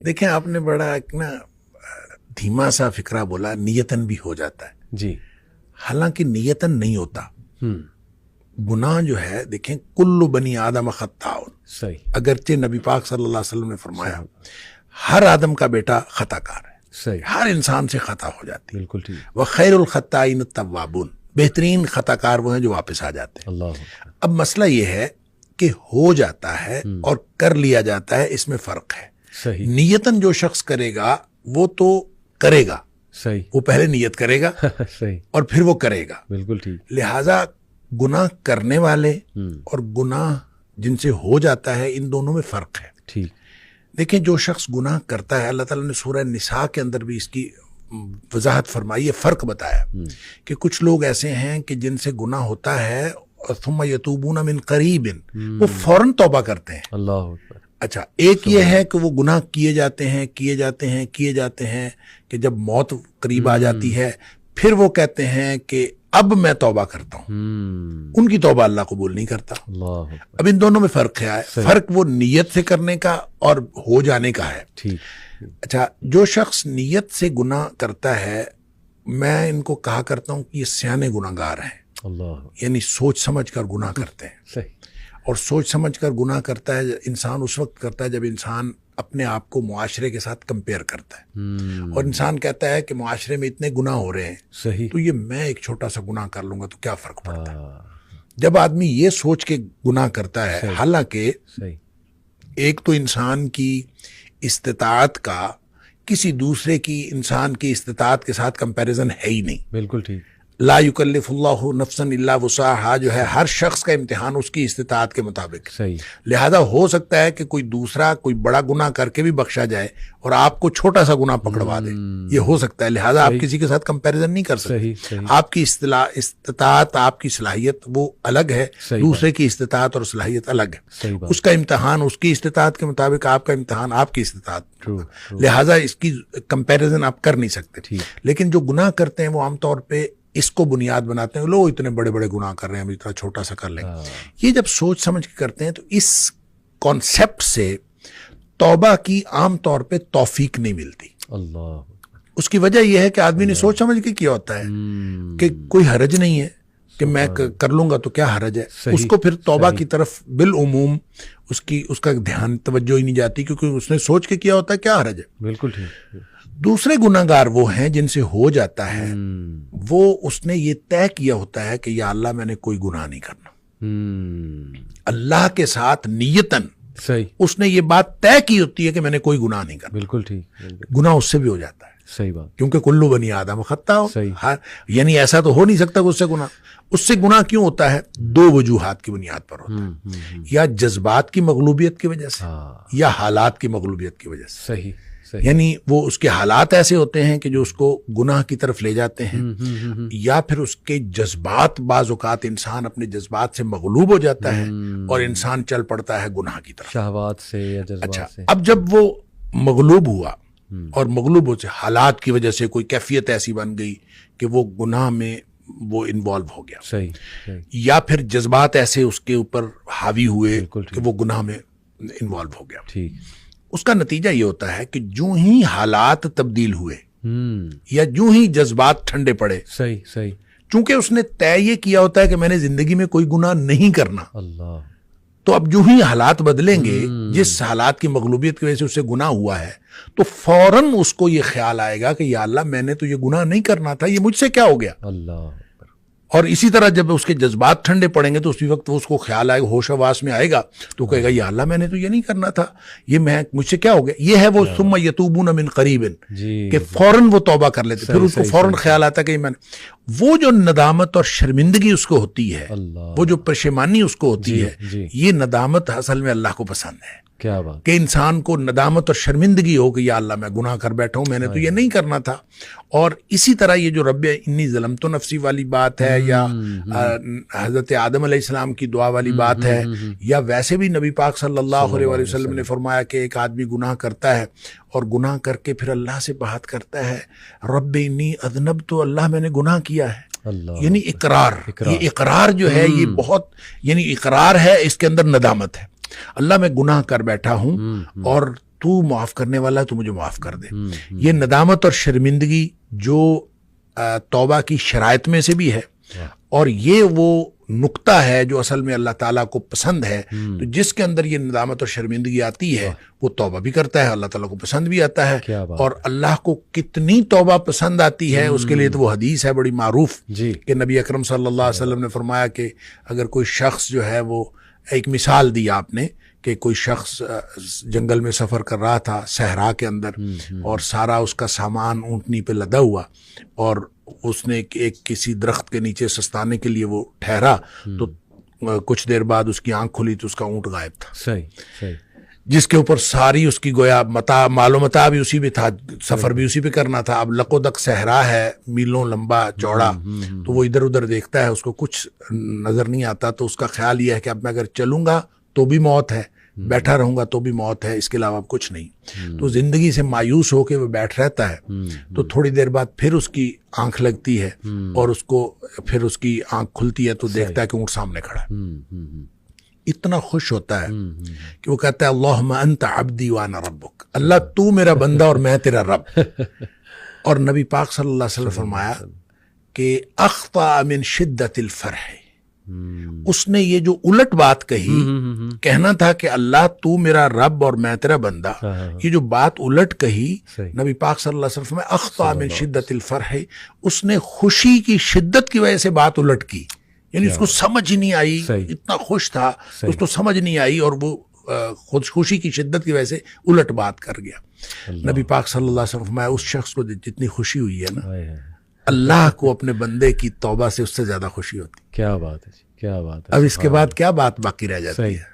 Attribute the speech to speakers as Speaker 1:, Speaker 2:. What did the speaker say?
Speaker 1: देखें, आपने बड़ा एक ना धीमा सा फिक्रा बोला, नियतन भी हो जाता है
Speaker 2: जी।
Speaker 1: हालांकि नियतन नहीं होता। गुनाह जो है, देखें, कुल्लु बनी आदम खत्ताउन,
Speaker 2: सही।
Speaker 1: अगरचे नबी पाक सल्लल्लाहु अलैहि वसल्लम ने फरमाया हर आदम का बेटा खताकार है,
Speaker 2: सही।
Speaker 1: हर इंसान से खता हो जाती है।
Speaker 2: बिल्कुल ठीक।
Speaker 1: वह खैरुल खत्ताइन तव्वाबुन, बेहतरीन खताकार वो हैं जो वापस आ जाते हैं।
Speaker 2: अल्लाह।
Speaker 1: अब मसला ये है कि हो जाता है और कर लिया जाता है, इसमें फर्क है।
Speaker 2: सही।
Speaker 1: नियतन जो शख्स करेगा वो तो करेगा,
Speaker 2: सही।
Speaker 1: वो पहले नियत करेगा
Speaker 2: सही।
Speaker 1: और फिर वो करेगा।
Speaker 2: बिल्कुल ठीक।
Speaker 1: लिहाजा गुनाह करने वाले और गुनाह जिनसे हो जाता है, इन दोनों में फर्क है।
Speaker 2: ठीक।
Speaker 1: देखें, जो शख्स गुनाह करता है, अल्लाह ताला ने सूरह निसा के अंदर भी इसकी वजाहत फरमाई है, फर्क बताया कि कुछ लोग ऐसे हैं कि जिनसे गुनाह होता है और थुम्मा यतूबूना मिन करीबिन, वो फौरन तौबा करते हैं।
Speaker 2: अल्लाह।
Speaker 1: अच्छा, एक ये है कि वो गुनाह किए जाते हैं कि जब मौत करीब आ जाती है फिर वो कहते हैं कि अब मैं तौबा करता हूं, उनकी तौबा अल्लाह कबूल नहीं करता। अब इन दोनों में फर्क क्या है? फर्क वो नियत से करने का और हो जाने का है।
Speaker 2: ठीक।
Speaker 1: अच्छा, जो शख्स नियत से गुनाह करता है, मैं इनको कहा करता हूं कि ये सियाने गुनाहगार हैं।
Speaker 2: अल्लाह।
Speaker 1: यानी सोच समझ कर गुनाह करते हैं।
Speaker 2: सही।
Speaker 1: और सोच समझ कर गुनाह करता है इंसान उस वक्त करता है जब इंसान अपने आप को मुआशरे के साथ कंपेयर करता है और इंसान कहता है कि मुआशरे में इतने गुनाह हो रहे हैं,
Speaker 2: सही,
Speaker 1: तो ये मैं एक छोटा सा गुनाह कर लूंगा तो क्या फर्क पड़ता है। जब आदमी ये सोच के गुनाह करता है, हालांकि एक तो इंसान की इस्तिताअत का किसी दूसरे की इंसान की इस्तिताअत के साथ कंपैरिजन है ही नहीं।
Speaker 2: बिल्कुल ठीक।
Speaker 1: ला युकल्लिफुल्लाहु नफ्सन इल्ला वुसाहा जो है, हर शख्स का इम्तिहान उसकी इस्तिताअत के मुताबिक।
Speaker 2: सही।
Speaker 1: लिहाजा हो सकता है कि कोई दूसरा कोई बड़ा गुनाह करके भी बख्शा जाए और आपको छोटा सा गुनाह पकड़वा दे, ये हो सकता है। लिहाजा आप किसी के साथ कंपैरिजन नहीं कर सकते। आपकी इस्तिताअत, आपकी सलाहियत वो अलग है, दूसरे की इस्तिताअत और सलाहियत अलग है। उसका इम्तिहान उसकी इस्तिताअत के मुताबिक, आपका इम्तिहान आपकी इस्तिताअत। लिहाजा इसकी कंपैरिजन आप कर नहीं सकते। लेकिन जो गुनाह करते हैं वो आमतौर पर इसको बुनियाद बनाते हैं, लोग इतने बड़े बड़े गुनाह कर रहे हैं, हम इतना छोटा सा कर लेंगे। ये जब सोच समझ के करते हैं तो इस कॉन्सेप्ट से तौबा की आम तौर पे तौफीक नहीं मिलती।
Speaker 2: अल्लाह।
Speaker 1: उसकी वजह यह है कि आदमी ने सोच समझ के किया होता है कि कोई हरज नहीं है कि मैं कर लूंगा तो क्या हरज है। उसको फिर तौबा की तरफ बिल उमूम उसका ध्यान तवज्जो ही नहीं जाती, क्योंकि उसने सोच के किया होता है क्या हरज है। बिल्कुल ठीक। दूसरे गुनाहगार वो हैं जिनसे हो जाता है, वो उसने ये तय किया होता है कि या अल्लाह मैंने कोई गुनाह नहीं करना। अल्लाह के साथ नियतन
Speaker 2: सही
Speaker 1: उसने ये बात तय की होती है कि मैंने कोई गुनाह नहीं करना।
Speaker 2: बिल्कुल ठीक।
Speaker 1: गुनाह उससे भी हो जाता है।
Speaker 2: सही बात।
Speaker 1: क्योंकि कुल्लू बनी आदम खत्ता हो। यानी ऐसा तो हो नहीं सकता उससे गुनाह। उससे गुनाह क्यों होता है? दो वजूहात की बुनियाद पर होता है, या जज्बात की मगलूबियत की वजह से या हालात की मगलूबियत की वजह से।
Speaker 2: सही।
Speaker 1: यानी वो उसके हालात ऐसे होते हैं कि जो उसको गुनाह की तरफ ले जाते हैं, या फिर उसके जज्बात, बाज़ औक़ात इंसान अपने जज्बात से मगलूब हो जाता है और इंसान चल पड़ता है गुनाह की तरफ,
Speaker 2: शहवात से या जज्बात से।
Speaker 1: अब जब वो मगलूब हुआ और मगलूब हो से हालात की वजह से कोई कैफियत ऐसी बन गई कि वो गुनाह में वो इन्वॉल्व हो गया।
Speaker 2: सही।
Speaker 1: या फिर जज्बात ऐसे उसके ऊपर हावी हुए कि वो गुनाह में इन्वॉल्व हो गया।
Speaker 2: ठीक।
Speaker 1: उसका नतीजा ये होता है कि जो ही हालात तब्दील हुए या जो ही जज्बात ठंडे पड़े,
Speaker 2: सही,
Speaker 1: चूंकि उसने तय ये किया होता है कि मैंने जिंदगी में कोई गुनाह नहीं करना,
Speaker 2: अल्लाह,
Speaker 1: तो अब जो ही हालात बदलेंगे, जिस हालात की मगलूबियत की वजह से उससे गुनाह हुआ है, तो फौरन उसको ये ख्याल आएगा कि या अल्लाह मैंने तो ये गुनाह नहीं करना था, ये मुझसे क्या हो गया।
Speaker 2: अल्लाह।
Speaker 1: और इसी तरह जब उसके जज्बात ठंडे पड़ेंगे तो उसी वक्त उसको ख्याल आएगा, होश हवास में आएगा, तो कहेगा या अल्लाह मैंने तो ये नहीं करना था, ये मैं मुझसे क्या हो गया। ये है वो सुम्मा यतूबून मिन करीबिन कि फौरन वो तौबा कर लेते, फिर उसको फौरन ख्याल आता कि मैंने वो जो नदामत और शर्मिंदगी उसको होती है, वो जो परेशानी उसको होती है, ये नदामत असल में अल्लाह को पसंद है।
Speaker 2: क्या बात।
Speaker 1: कि इंसान को नदामत और शर्मिंदगी हो कि या अल्लाह मैं गुनाह कर बैठा हूं, मैंने तो ये नहीं करना था। और इसी तरह ये जो रब्बे इन्नी ज़लम तो नफ्सी वाली बात है, या हज़रत आदम अलैहिस्सलाम की दुआ वाली बात है, या वैसे भी नबी पाक सल्लल्लाहु अलैहि वसल्लम ने फरमाया कि एक आदमी गुनाह करता है और गुनाह करके फिर अल्लाह से बात करता है, रब्बे इन्नी अज़नब, तो अल्लाह मैंने गुनाह किया है। यानी इकरार। ये इकरार जो है ये बहुत, यानी इकरार है, इसके अंदर नदामत है। अल्लाह मैं गुनाह कर बैठा हूं और तू माफ़ करने वाला है, तू मुझे माफ़ कर दे। ये नदामत और शर्मिंदगी जो तौबा की शराइत में से भी है, और ये वो नुक्ता है जो असल में अल्लाह ताला को पसंद है। तो जिसके अंदर ये नदामत और शर्मिंदगी आती है वो तौबा भी करता है, अल्लाह ताला को पसंद भी आता है। और अल्लाह को कितनी तौबा पसंद आती है उसके लिए तो वो हदीस है बड़ी मारूफ कि नबी अकरम सल्लल्लाहु अलैहि वसल्लम ने फरमाया कि अगर कोई शख्स जो है वो, एक मिसाल दी आपने कि कोई शख्स जंगल में सफ़र कर रहा था सहरा के अंदर, और सारा उसका सामान ऊँटनी पे लदा हुआ, और उसने एक किसी दरख्त के नीचे सस्ताने के लिए वो ठहरा, तो कुछ देर बाद उसकी आंख खुली तो उसका ऊँट गायब था।
Speaker 2: सही सही।
Speaker 1: जिसके ऊपर सारी उसकी गोया मता मालो मता भी उसी पे था, सफ़र भी उसी पे करना था। अब लकोदक सहरा है, मीलों लंबा चौड़ा, तो वो इधर उधर देखता है, उसको कुछ नज़र नहीं आता। तो उसका ख्याल यह है कि अब मैं अगर चलूँगा तो भी मौत है, बैठा रहूंगा तो भी मौत है, इसके अलावा कुछ नहीं। तो जिंदगी से मायूस होकर वो बैठ रहता है। तो थोड़ी देर बाद फिर उसकी आंख लगती है, और उसको फिर उसकी आंख खुलती है तो देखता है कि ऊँट सामने खड़ा है। इतना खुश होता है कि वो कहता है अल्लाहुम्मा अंत अब्दी व अना रब्बुक, अल्लाह तू मेरा बंदा और मैं तेरा रब। और नबी पाक सल्लल्लाहु अलैहि वसल्लम फरमाया कि अख्ता मिन शिद्दतिल फरह, उसने ये जो उलट बात कही, कहना था कि अल्लाह तू मेरा रब और मैं तेरा बंदा, ये जो बात उलट कही नबी पाक सल्लल्लाहु अलैहि वसल्लम में अख्ता मिन शिद्दतिल फरह, उसने खुशी की शिद्दत की वजह से बात उलट की। यानी उसको समझ ही नहीं आई, इतना खुश था उसको समझ नहीं आई, और वो खुशी की शिद्दत की वजह से उलट बात कर गया। नबी पाक सल्लल्लाहु अलैहि वसल्लम उस शख्स को जितनी खुशी हुई है ना, अल्लाह को अपने बंदे की तौबा से उससे ज्यादा खुशी होती।
Speaker 2: क्या बात है, क्या बात है।
Speaker 1: अब इसके बाद क्या बात बाकी रह जाती है।